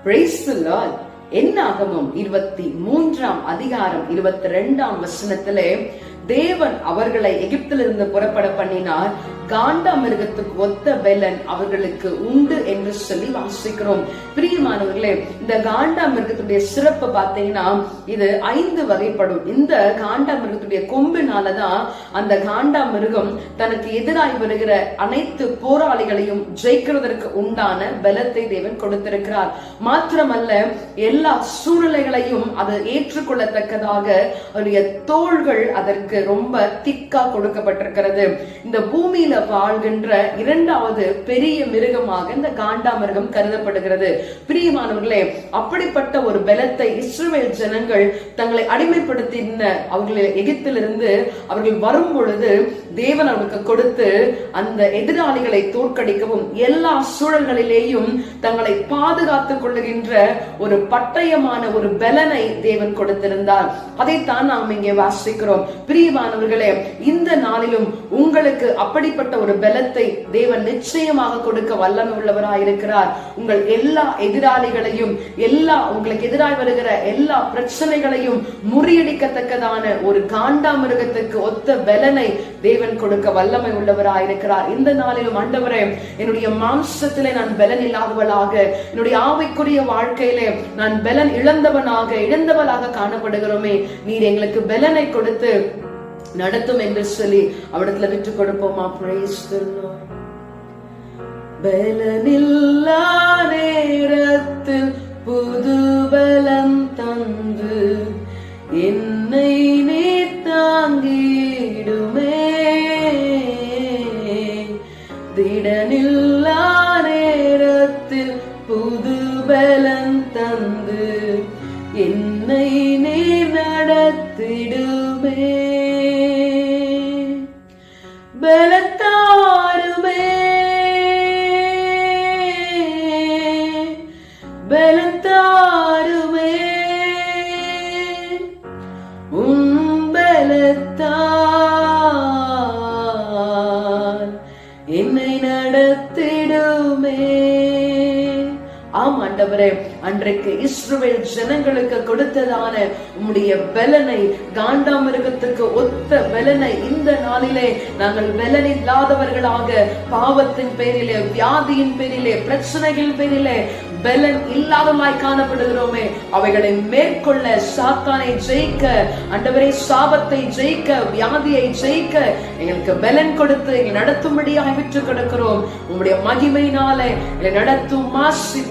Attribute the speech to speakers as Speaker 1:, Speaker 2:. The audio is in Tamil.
Speaker 1: Praise the Lord. என்னாகமம் 23ஆம் அதிகாரம் 22ஆம் வசனத்திலே தேவன் அவர்களை எகிப்திலிருந்து புறப்பட பண்ணினார். காண்டாமிருகத்துக்கு ஒத்த பெலன் அவர்களுக்கு உண்டு என்று சொல்லி வாசிக்கிறோம். பிரியமானவர்களே, இந்த காண்டாமிருகத்துடைய சிறப்பு பார்த்தீங்கன்னா இது 5 வகைப்படும். இந்த காண்டாமிருகத்துடைய கொம்பினாலதான் அந்த காண்டாமிருகம் தனக்கு எதிராய் வருகிற அனைத்து போராளிகளையும் ஜெயிக்கிறதற்கு உண்டான பலத்தை தேவன் கொடுத்திருக்கிறார். மாத்திரமல்ல, எல்லா சூழ்நிலைகளையும் அது ஏற்றுக்கொள்ளத்தக்கதாக அவருடைய தோள்கள் அதற்கு ரொம்ப திக்கா கொடுக்கப்பட்டிருக்கிறது. இந்த பூமியில வாழ்கின்ற 2வது பெரிய மிருகமாக இந்த காண்டாமிருகம் கருதப்படுகிறது. பிரியமானவர்களே, அப்படிப்பட்ட ஒரு பலத்தை இஸ்ரவேல் ஜனங்கள் தங்களை அடிமைப்படுத்தின அவர்களை எகிப்திலிருந்து அவர்கள் வரும் பொழுது தேவன் அவர்களுக்கு கொடுத்து அந்த எதிராளிகளை தோற்கடிக்கவும் எல்லா சூழல்களிலேயும் தங்களை பாதுகாத்துக் கொள்ளுகின்ற ஒரு பட்டயமான ஒரு பலனை தேவன் கொடுத்திருந்தார். அதைத்தான் நாம் இங்கே வாசிக்கிறோம். பிரியமானவர்களே, இந்த நாளிலும் உங்களுக்கு அப்படிப்பட்ட ஒரு பலத்தை தேவன் நிச்சயமாக கொடுக்க வல்லமை உள்ளவராயிருக்கிறார். உங்கள் எல்லா எதிராளிகளையும், எல்லா உங்களுக்கு எதிராக வருகிற எல்லா பிரச்சனைகளையும் முறியடிக்கத்தக்கதான ஒரு காண்டாமிருகத்துக்கு ஒத்த பலனை தேவன் கொடுக்க வல்லமை உள்ளவராயிருக்கிறார். இந்த நாளிலும் ஆண்டவரே, என்னுடைய மாம்சத்திலே நான் பலன் இல்லாதவளாக, என்னுடைய ஆவிக்குரிய வாழ்க்கையிலே நான் பலன் இழந்தவளாக காணப்படுகிறோமே, நீர் எங்களுக்கு பலனை கொடுத்து நடத்தும் என்று சொல்லி அவரிடத்துல விட்டு கொடுப்போமா? Praise the Lord. பலனில்லா நேரத்தில் புது பலம் தந்து என்னை நீ தாங்கிடுமே, திடனில்லா நேரத்தில் புது பலம் தந்து என்னை நீ நடத்திடுமே, பலத்தாருமே பலத்தாருமே, பலத்தால் என்னை நடத்திடுமே. ஆம் ஆண்டவரே, அன்றைக்கு இஸ்ரவேல் ஜனங்களுக்கு கொடுத்ததான உம்முடைய பலனை, காண்டாமிருகத்துக்கு ஒத்த பலனை இந்த நாளிலே நாங்கள் பலன் இல்லாதவர்களாக பாவத்தின் பேரிலே, வியாதியின் பேரிலே, பிரச்சனைகள் பேரிலே பலன் இல்லாதமாய் காணப்படுகிறோமே, அவைகளை மேற்கொள்ள, சாத்தானை ஜெயிக்க, ஆண்டவரே சாபத்தை ஜெயிக்க, வியாதியை ஜெயிக்க எங்களுக்கு பலன் கொடுத்து எங்களை நடத்தும்படியாக விட்டு கிடக்கிறோம். உம்முடைய மகிமையினாலே எங்களை நடத்தும் ஆசீர்வாதம்